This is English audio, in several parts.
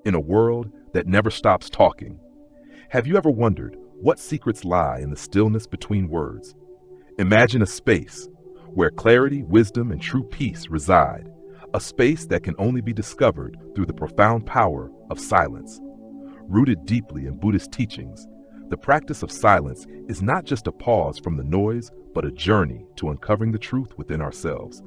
in a world that never stops talking. Have you ever wondered what secrets lie in the stillness between words? Imagine a space where clarity, wisdom, and true peace reside, a space that can only be discovered through the profound power of silence. Rooted deeply in Buddhist teachings, the practice of silence is not just a pause from the noise, but a journey to uncovering the truth within ourselves.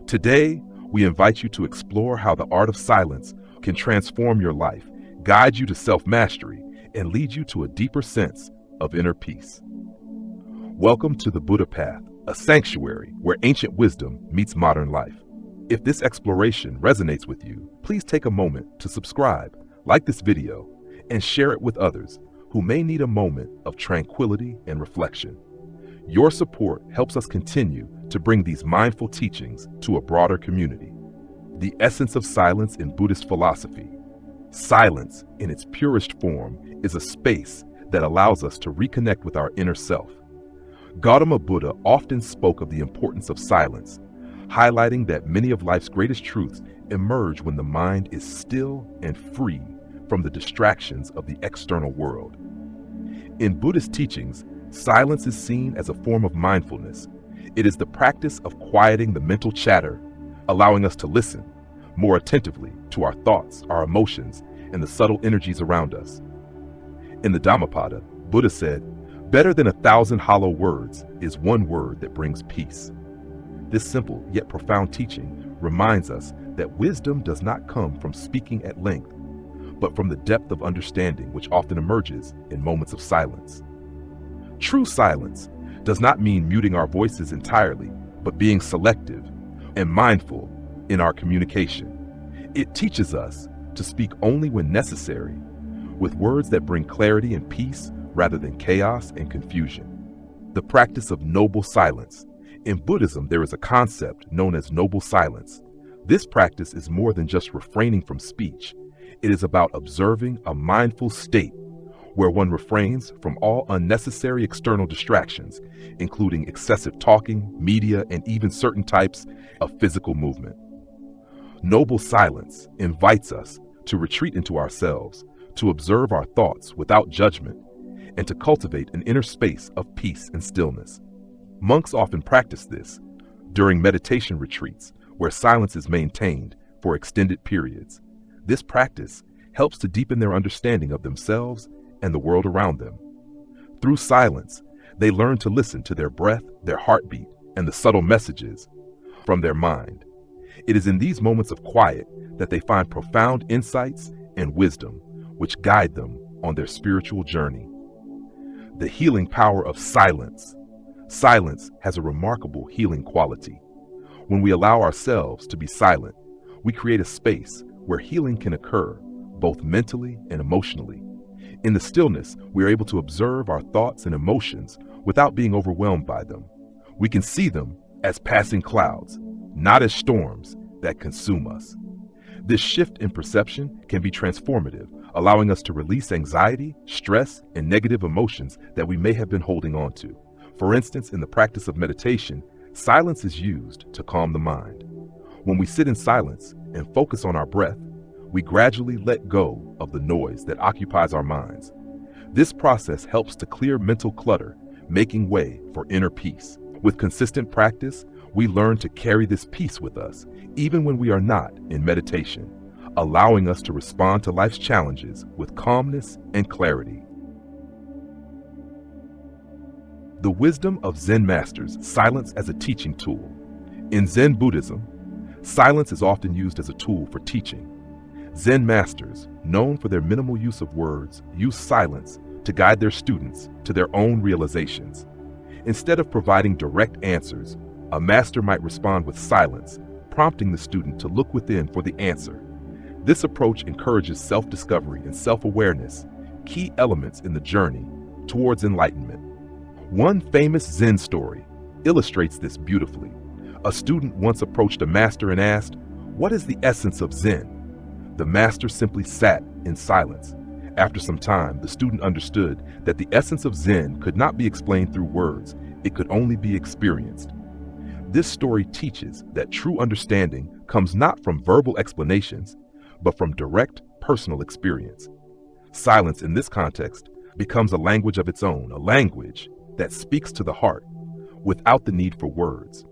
Today, we invite you to explore how the art of silence can transform your life, guide you to self-mastery, and lead you to a deeper sense of inner peace. Welcome to the Buddha Path, a sanctuary where ancient wisdom meets modern life. If this exploration resonates with you, please take a moment to subscribe, like this video, and share it with others who may need a moment of tranquility and reflection. Your support helps us continue to bring these mindful teachings to a broader community. The essence of silence in Buddhist philosophy. Silence, in its purest form, is a space that allows us to reconnect with our inner self. Gautama Buddha often spoke of the importance of silence, highlighting that many of life's greatest truths emerge when the mind is still and free from the distractions of the external world. In Buddhist teachings, silence is seen as a form of mindfulness. It is the practice of quieting the mental chatter, allowing us to listen more attentively to our thoughts, our emotions, and the subtle energies around us. In the Dhammapada, Buddha said, "Better than 1,000 hollow words is one word that brings peace." This simple yet profound teaching reminds us that wisdom does not come from speaking at length, but from the depth of understanding which often emerges in moments of silence. True silence does not mean muting our voices entirely, but being selective and mindful in our communication. It teaches us to speak only when necessary, with words that bring clarity and peace rather than chaos and confusion. The practice of noble silence. In Buddhism, there is a concept known as noble silence. This practice is more than just refraining from speech. It is about observing a mindful state where one refrains from all unnecessary external distractions, including excessive talking, media, and even certain types of physical movement. Noble silence invites us to retreat into ourselves, to observe our thoughts without judgment, and to cultivate an inner space of peace and stillness. Monks often practice this during meditation retreats where silence is maintained for extended periods. This practice helps to deepen their understanding of themselves and the world around them. Through silence, they learn to listen to their breath, their heartbeat, and the subtle messages from their mind. It is in these moments of quiet that they find profound insights and wisdom, which guide them on their spiritual journey. The healing power of silence. Silence has a remarkable healing quality. When we allow ourselves to be silent, we create a space where healing can occur, both mentally and emotionally. In the stillness, we are able to observe our thoughts and emotions without being overwhelmed by them. We can see them as passing clouds, not as storms that consume us. This shift in perception can be transformative, allowing us to release anxiety, stress, and negative emotions that we may have been holding on to. For instance, in the practice of meditation, silence is used to calm the mind. When we sit in silence and focus on our breath, we gradually let go of the noise that occupies our minds. This process helps to clear mental clutter, making way for inner peace. With consistent practice, we learn to carry this peace with us, even when we are not in meditation, allowing us to respond to life's challenges with calmness and clarity. The wisdom of Zen masters, silence as a teaching tool. In Zen Buddhism, silence is often used as a tool for teaching. Zen masters, known for their minimal use of words, use silence to guide their students to their own realizations. Instead of providing direct answers, a master might respond with silence, prompting the student to look within for the answer. This approach encourages self-discovery and self-awareness, key elements in the journey towards enlightenment. One famous Zen story illustrates this beautifully. A student once approached a master and asked, "What is the essence of Zen?" The master simply sat in silence. After some time, the student understood that the essence of Zen could not be explained through words, it could only be experienced. This story teaches that true understanding comes not from verbal explanations, but from direct, personal experience. Silence in this context becomes a language of its own, a language that speaks to the heart without the need for words.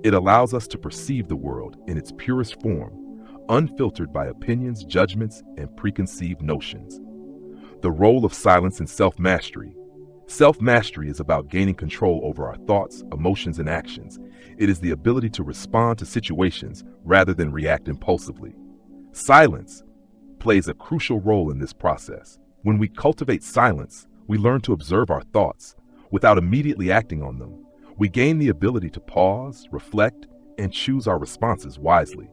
It allows us to perceive the world in its purest form, unfiltered by opinions, judgments, and preconceived notions. The role of silence in self-mastery. Self-mastery is about gaining control over our thoughts, emotions, and actions. It is the ability to respond to situations rather than react impulsively. Silence plays a crucial role in this process. When we cultivate silence, we learn to observe our thoughts without immediately acting on them. We gain the ability to pause, reflect, and choose our responses wisely.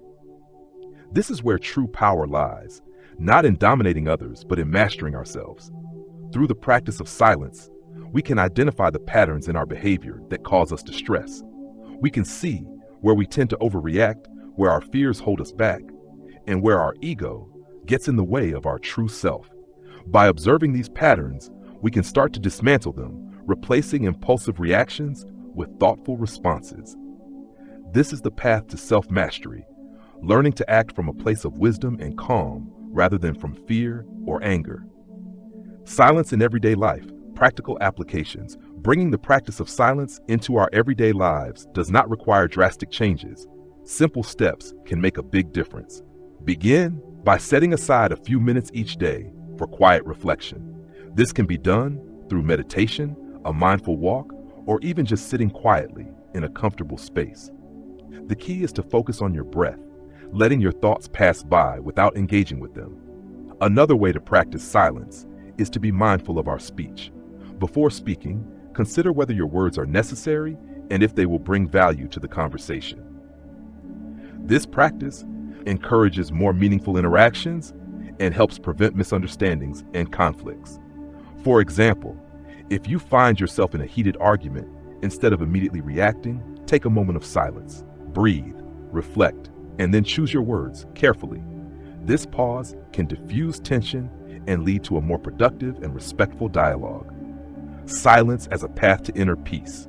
This is where true power lies, not in dominating others, but in mastering ourselves. Through the practice of silence, we can identify the patterns in our behavior that cause us distress. We can see where we tend to overreact, where our fears hold us back, and where our ego gets in the way of our true self. By observing these patterns, we can start to dismantle them, replacing impulsive reactions with thoughtful responses. This is the path to self-mastery, learning to act from a place of wisdom and calm rather than from fear or anger. Silence in everyday life, practical applications. Bringing the practice of silence into our everyday lives does not require drastic changes. Simple steps can make a big difference. Begin by setting aside a few minutes each day for quiet reflection. This can be done through meditation, a mindful walk, or even just sitting quietly in a comfortable space. The key is to focus on your breath, letting your thoughts pass by without engaging with them. Another way to practice silence is to be mindful of our speech. Before speaking, consider whether your words are necessary and if they will bring value to the conversation. This practice encourages more meaningful interactions and helps prevent misunderstandings and conflicts. For example, if you find yourself in a heated argument, instead of immediately reacting, take a moment of silence, breathe, reflect, and then choose your words carefully. This pause can diffuse tension and lead to a more productive and respectful dialogue. Silence as a path to inner peace.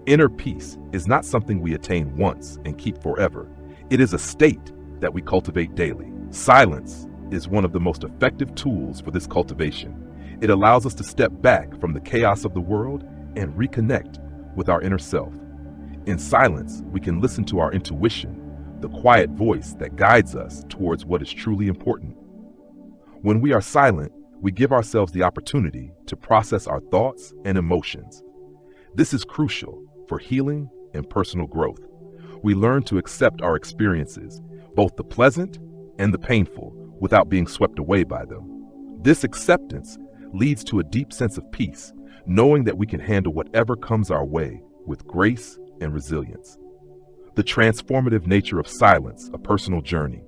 Inner peace is not something we attain once and keep forever. It is a state that we cultivate daily. Silence is one of the most effective tools for this cultivation. It allows us to step back from the chaos of the world and reconnect with our inner self. In silence, we can listen to our intuition, the quiet voice that guides us towards what is truly important. When we are silent, we give ourselves the opportunity to process our thoughts and emotions. This is crucial for healing and personal growth. We learn to accept our experiences, both the pleasant and the painful, without being swept away by them. This acceptance leads to a deep sense of peace, knowing that we can handle whatever comes our way with grace and resilience. The transformative nature of silence, a personal journey.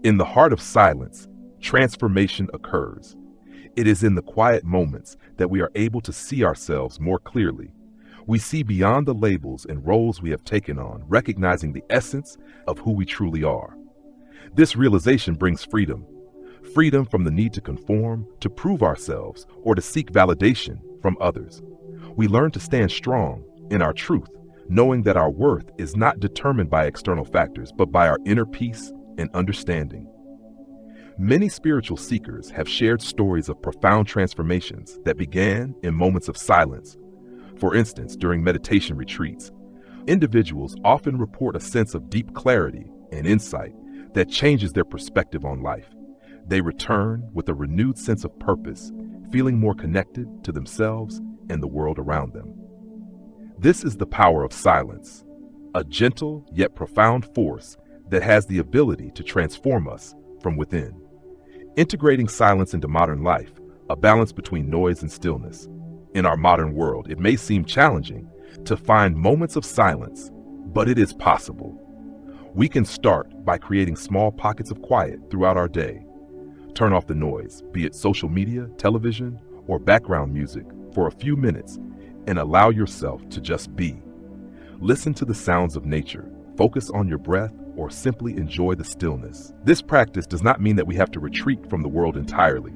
In the heart of silence, transformation occurs. It is in the quiet moments that we are able to see ourselves more clearly. We see beyond the labels and roles we have taken on, recognizing the essence of who we truly are. This realization brings freedom. Freedom from the need to conform, to prove ourselves, or to seek validation from others. We learn to stand strong in our truth, knowing that our worth is not determined by external factors, but by our inner peace and understanding. Many spiritual seekers have shared stories of profound transformations that began in moments of silence. For instance, during meditation retreats, individuals often report a sense of deep clarity and insight that changes their perspective on life. They return with a renewed sense of purpose, feeling more connected to themselves and the world around them. This is the power of silence, a gentle yet profound force that has the ability to transform us from within. Integrating silence into modern life, a balance between noise and stillness. In our modern world, it may seem challenging to find moments of silence, but it is possible. We can start by creating small pockets of quiet throughout our day. Turn off the noise, be it social media, television, or background music, for a few minutes and allow yourself to just be. Listen to the sounds of nature, focus on your breath, or simply enjoy the stillness. This practice does not mean that we have to retreat from the world entirely.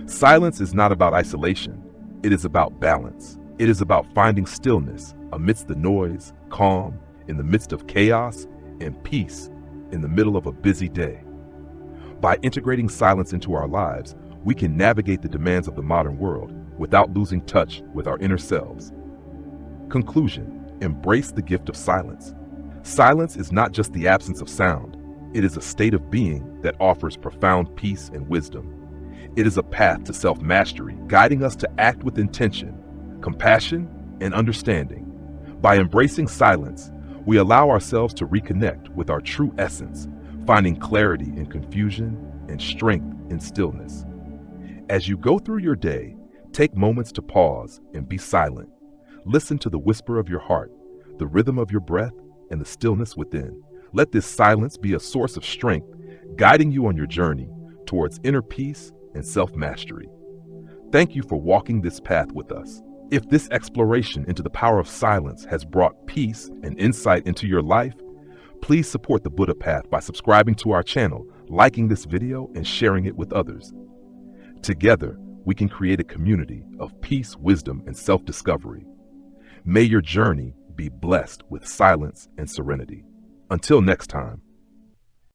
Silence is not about isolation. It is about balance. It is about finding stillness amidst the noise, calm in the midst of chaos, and peace in the middle of a busy day. By integrating silence into our lives, we can navigate the demands of the modern world without losing touch with our inner selves. Conclusion: embrace the gift of silence. Silence is not just the absence of sound. It is a state of being that offers profound peace and wisdom. It is a path to self-mastery, guiding us to act with intention, compassion, and understanding. By embracing silence, we allow ourselves to reconnect with our true essence, finding clarity in confusion and strength in stillness. As you go through your day, take moments to pause and be silent. Listen to the whisper of your heart, the rhythm of your breath, and the stillness within. Let this silence be a source of strength, guiding you on your journey towards inner peace and self-mastery. Thank you for walking this path with us. If this exploration into the power of silence has brought peace and insight into your life, please support the Buddha Path by subscribing to our channel, liking this video, and sharing it with others. Together, we can create a community of peace, wisdom, and self-discovery. May your journey be blessed with silence and serenity. Until next time.